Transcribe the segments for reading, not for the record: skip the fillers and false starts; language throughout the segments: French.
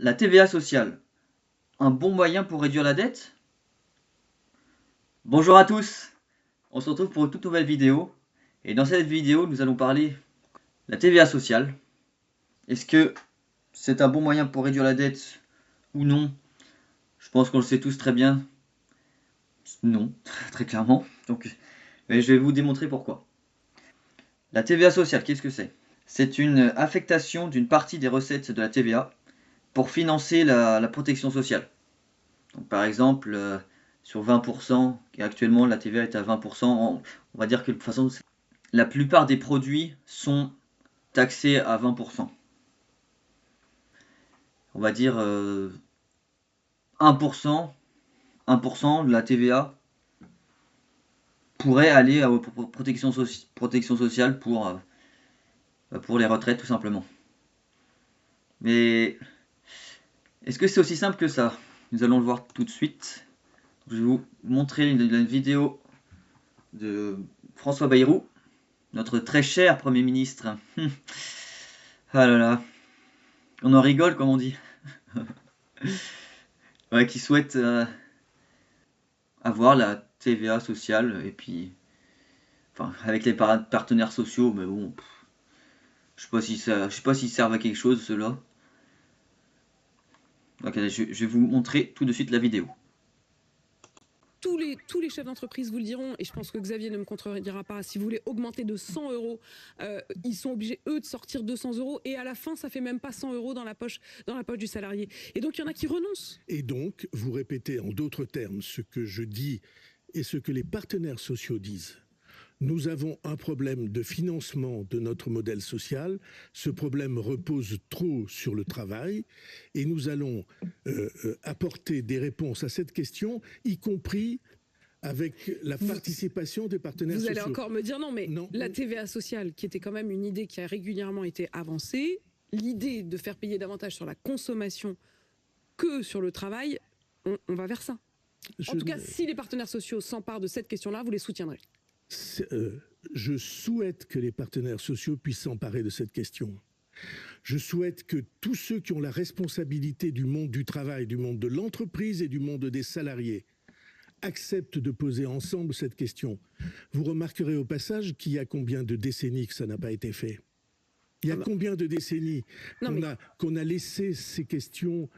La TVA sociale, un bon moyen pour réduire la dette? Bonjour à tous, on se retrouve pour une toute nouvelle vidéo. Et dans cette vidéo, nous allons parler de la TVA sociale. Est-ce que c'est un bon moyen pour réduire la dette ou non? Je pense qu'on le sait tous très bien. Non, très clairement. Donc, mais je vais vous démontrer pourquoi. La TVA sociale, qu'est-ce que c'est? C'est une affectation d'une partie des recettes de la TVA pour financer la protection sociale. Donc, par exemple, sur 20%, et actuellement la TVA est à 20%, on va dire que de toute façon, la plupart des produits sont taxés à 20%. On va dire 1%, 1% de la TVA pourrait aller à protection sociale pour les retraites tout simplement. Mais est-ce que c'est aussi simple que ça? Nous allons le voir tout de suite. Je vais vous montrer une vidéo de François Bayrou, notre très cher Premier ministre. Ah là là, on en rigole comme on dit. Ouais, qui souhaite avoir la TVA sociale et puis, enfin, avec les partenaires sociaux, mais bon, je sais pas s'ils servent à quelque chose ceux-là. Ok, je vais vous montrer tout de suite la vidéo. Tous les chefs d'entreprise vous le diront, et je pense que Xavier ne me contredira pas, si vous voulez augmenter de 100 euros, ils sont obligés, eux, de sortir 200 euros, et à la fin, ça fait même pas 100 euros dans la poche du salarié. Et donc, il y en a qui renoncent. Et donc, vous répétez en d'autres termes ce que je dis et ce que les partenaires sociaux disent. Nous avons un problème de financement de notre modèle social. Ce problème repose trop sur le travail et nous allons apporter des réponses à cette question, y compris avec la participation des partenaires sociaux. Vous allez encore me dire non, mais non, la TVA sociale, qui était quand même une idée qui a régulièrement été avancée, l'idée de faire payer davantage sur la consommation que sur le travail, on va vers ça. En tout cas, si les partenaires sociaux s'emparent de cette question-là, vous les soutiendrez. Je souhaite que les partenaires sociaux puissent s'emparer de cette question. Je souhaite que tous ceux qui ont la responsabilité du monde du travail, du monde de l'entreprise et du monde des salariés acceptent de poser ensemble cette question. Vous remarquerez au passage qu'il y a combien de décennies que ça n'a pas été fait? Il y a combien de décennies qu'on a laissé ces questions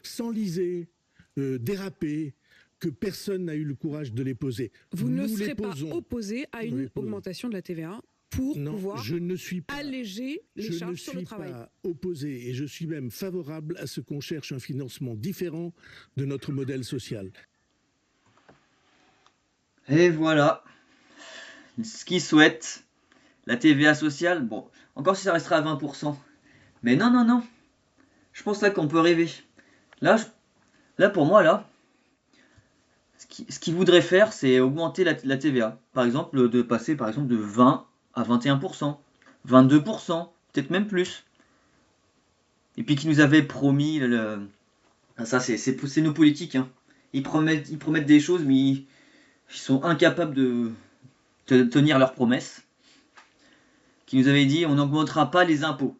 s'enliser, déraper, que personne n'a eu le courage de les poser. Vous ne serez pas opposé à une augmentation de la TVA pour pouvoir alléger les charges sur le travail? Je ne suis pas opposé et je suis même favorable à ce qu'on cherche un financement différent de notre modèle social. Et voilà ce qu'ils souhaitent. La TVA sociale, bon, encore si ça restera à 20%. Mais non, non, non. Je pense là qu'on peut rêver. Là, pour moi, là, ce qu'ils voudraient faire, c'est augmenter la TVA. Par exemple, de passer par exemple de 20 à 21%, 22%, peut-être même plus. Et puis qu'ils nous avaient promis, ça c'est nos politiques, hein. Ils promettent des choses, mais ils sont incapables de tenir leurs promesses. Qui nous avaient dit on n'augmentera pas les impôts.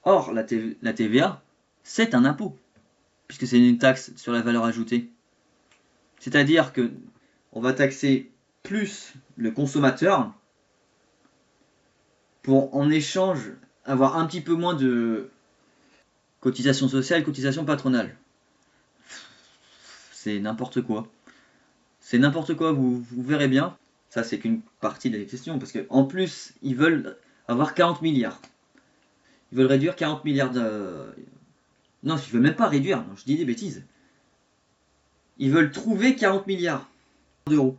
Or, la TVA, c'est un impôt, puisque c'est une taxe sur la valeur ajoutée. C'est-à-dire que on va taxer plus le consommateur pour en échange avoir un petit peu moins de cotisation sociale, cotisation patronale. C'est n'importe quoi. C'est n'importe quoi, vous verrez bien. Ça, c'est qu'une partie de la question, parce qu'en plus, ils veulent avoir 40 milliards. Ils veulent réduire 40 milliards de... Non, ils veulent même pas réduire, non, je dis des bêtises. Ils veulent trouver 40 milliards d'euros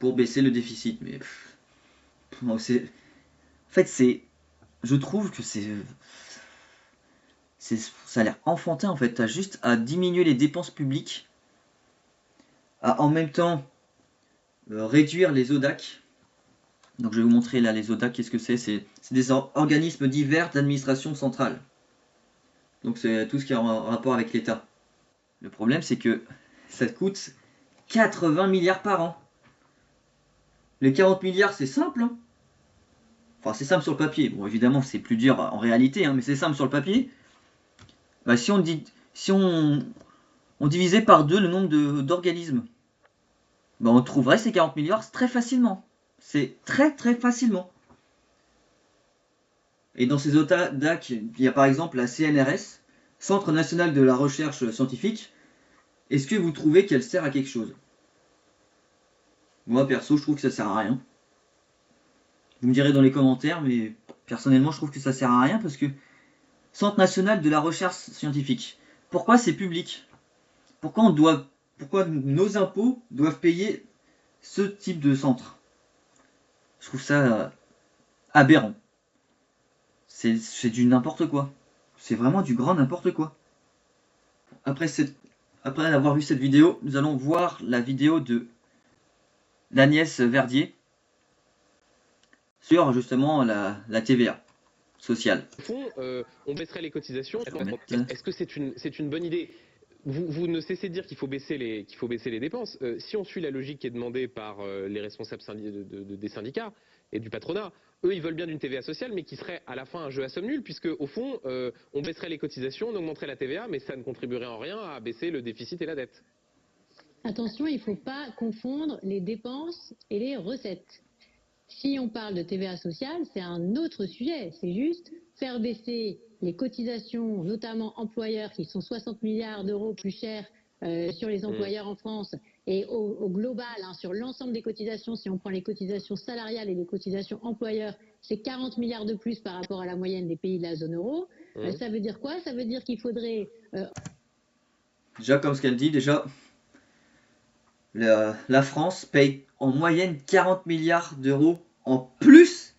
pour baisser le déficit. Mais en fait, je trouve que ça a l'air enfantin en fait. T'as juste à diminuer les dépenses publiques, à en même temps réduire les ODAC. Donc je vais vous montrer là les ODAC, qu'est-ce que c'est? C'est des organismes divers d'administration centrale. Donc c'est tout ce qui est en rapport avec l'État. Le problème c'est que ça coûte 80 milliards par an. Les 40 milliards c'est simple, hein. enfin c'est simple sur le papier, bon évidemment c'est plus dur en réalité, hein, mais c'est simple sur le papier. Bah, si on divisait par 2 le nombre d'organismes, bah, on trouverait ces 40 milliards très facilement. C'est très facilement. Et dans ces ODAC, il y a par exemple la CNRS, Centre National de la Recherche Scientifique. Est-ce que vous trouvez qu'elle sert à quelque chose? Moi perso, je trouve que ça sert à rien. Vous me direz dans les commentaires, mais personnellement, je trouve que ça sert à rien parce que Centre National de la Recherche Scientifique. Pourquoi c'est public? Pourquoi nos impôts doivent payer ce type de centre? Je trouve ça aberrant. C'est du n'importe quoi. C'est vraiment du grand n'importe quoi. Après avoir vu cette vidéo, nous allons voir la vidéo d'Agnès Verdier sur justement la TVA sociale. Au fond, on baisserait les cotisations. Est-ce que c'est une bonne idée? Vous ne cessez de dire qu'il faut baisser les dépenses. Si on suit la logique qui est demandée par les responsables des syndicats et du patronat, eux ils veulent bien d'une TVA sociale, mais qui serait à la fin un jeu à somme nulle, puisque au fond on baisserait les cotisations, on augmenterait la TVA, mais ça ne contribuerait en rien à baisser le déficit et la dette. Attention, il ne faut pas confondre les dépenses et les recettes. Si on parle de TVA sociale, c'est un autre sujet. C'est juste faire baisser les cotisations, notamment employeurs, qui sont 60 milliards d'euros plus chers sur les employeurs en France. Et au global, hein, sur l'ensemble des cotisations, si on prend les cotisations salariales et les cotisations employeurs, c'est 40 milliards de plus par rapport à la moyenne des pays de la zone euro. Ça veut dire quoi? Ça veut dire qu'il faudrait... Déjà, comme ce qu'elle dit, la France paye en moyenne 40 milliards d'euros en plus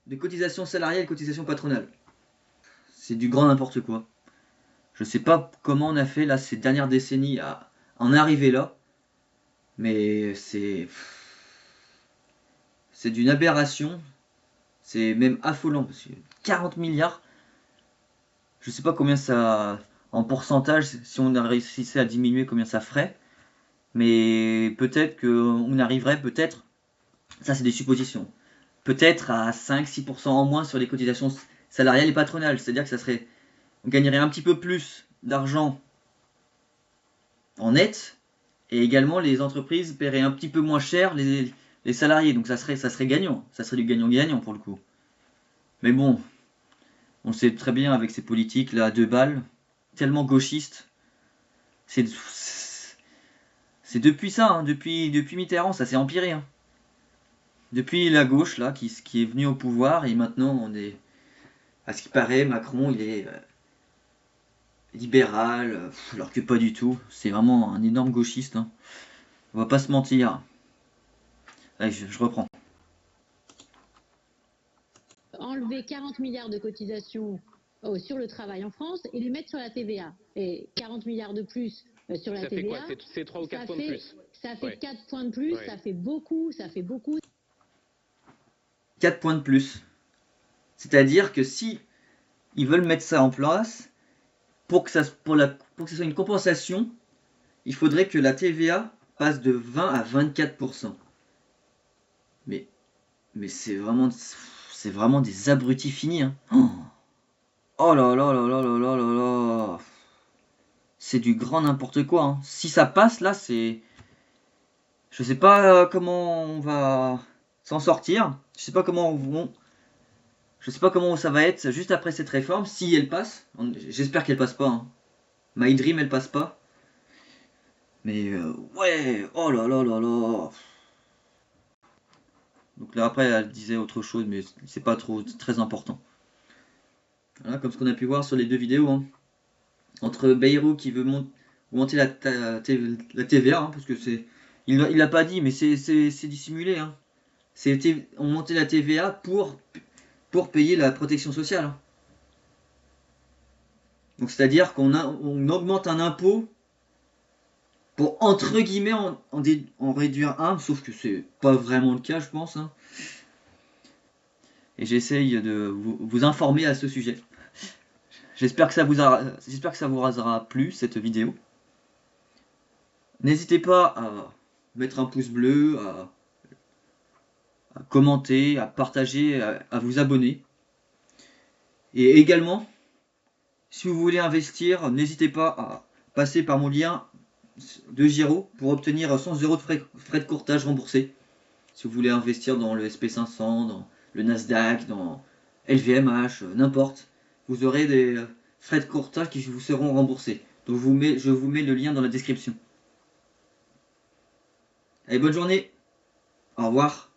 de cotisations salariales et cotisations patronales. C'est du grand n'importe quoi. Je sais pas comment on a fait là ces dernières décennies à en arriver là, mais c'est d'une aberration. C'est même affolant parce que 40 milliards, je sais pas combien ça en pourcentage, si on réussissait à diminuer, combien ça ferait. Mais peut-être qu'on arriverait, ça c'est des suppositions, peut-être à 5-6% en moins sur les cotisations salariales et patronales. C'est-à-dire que on gagnerait un petit peu plus d'argent en net, et également les entreprises paieraient un petit peu moins cher les salariés. Donc ça serait gagnant, ça serait du gagnant-gagnant pour le coup. Mais bon, on sait très bien avec ces politiques là à 2 balles, tellement gauchistes, c'est depuis ça, hein, depuis Mitterrand, ça s'est empiré. Hein. Depuis la gauche, là, qui est venue au pouvoir, et maintenant, à ce qui paraît, Macron, il est libéral, alors que pas du tout. C'est vraiment un énorme gauchiste. Hein. On va pas se mentir. Allez, je reprends. Enlever 40 milliards de cotisations sur le travail en France et les mettre sur la TVA. Et 40 milliards de plus sur la TVA. Ça fait quoi? C'est 3 ou 4 points de plus. Ça fait 4 points de plus, ça fait beaucoup. 4 points de plus. C'est-à-dire que si ils veulent mettre ça en place, pour que ce soit une compensation, il faudrait que la TVA passe de 20 à 24%. Mais c'est vraiment des abrutis finis. Hein. Oh là là là là là là là là. C'est du grand n'importe quoi. Hein. Si ça passe là, je sais pas comment on va s'en sortir. Je sais pas comment ça va être juste après cette réforme, si elle passe. J'espère qu'elle passe pas. Hein. My Dream, elle passe pas. Mais ouais, oh là là là là. Donc là après, elle disait autre chose, mais c'est pas très important. Voilà, comme ce qu'on a pu voir sur les 2 vidéos. Hein. Entre Bayrou qui veut monter la TVA, hein, parce que il l'a pas dit, mais c'est dissimulé. Hein. On montait la TVA pour payer la protection sociale. Hein. Donc c'est-à-dire qu'on augmente un impôt pour entre guillemets en réduire un, sauf que c'est pas vraiment le cas, je pense. Hein. Et j'essaye de vous informer à ce sujet. J'espère que ça vous aura plu cette vidéo. N'hésitez pas à mettre un pouce bleu, à commenter, à partager, à vous abonner. Et également, si vous voulez investir, n'hésitez pas à passer par mon lien de Giro pour obtenir 100 € de frais de courtage remboursés. Si vous voulez investir dans le SP500, dans le Nasdaq, dans LVMH, n'importe, vous aurez des frais de courtage qui vous seront remboursés. Donc je vous mets le lien dans la description. Allez, bonne journée. Au revoir.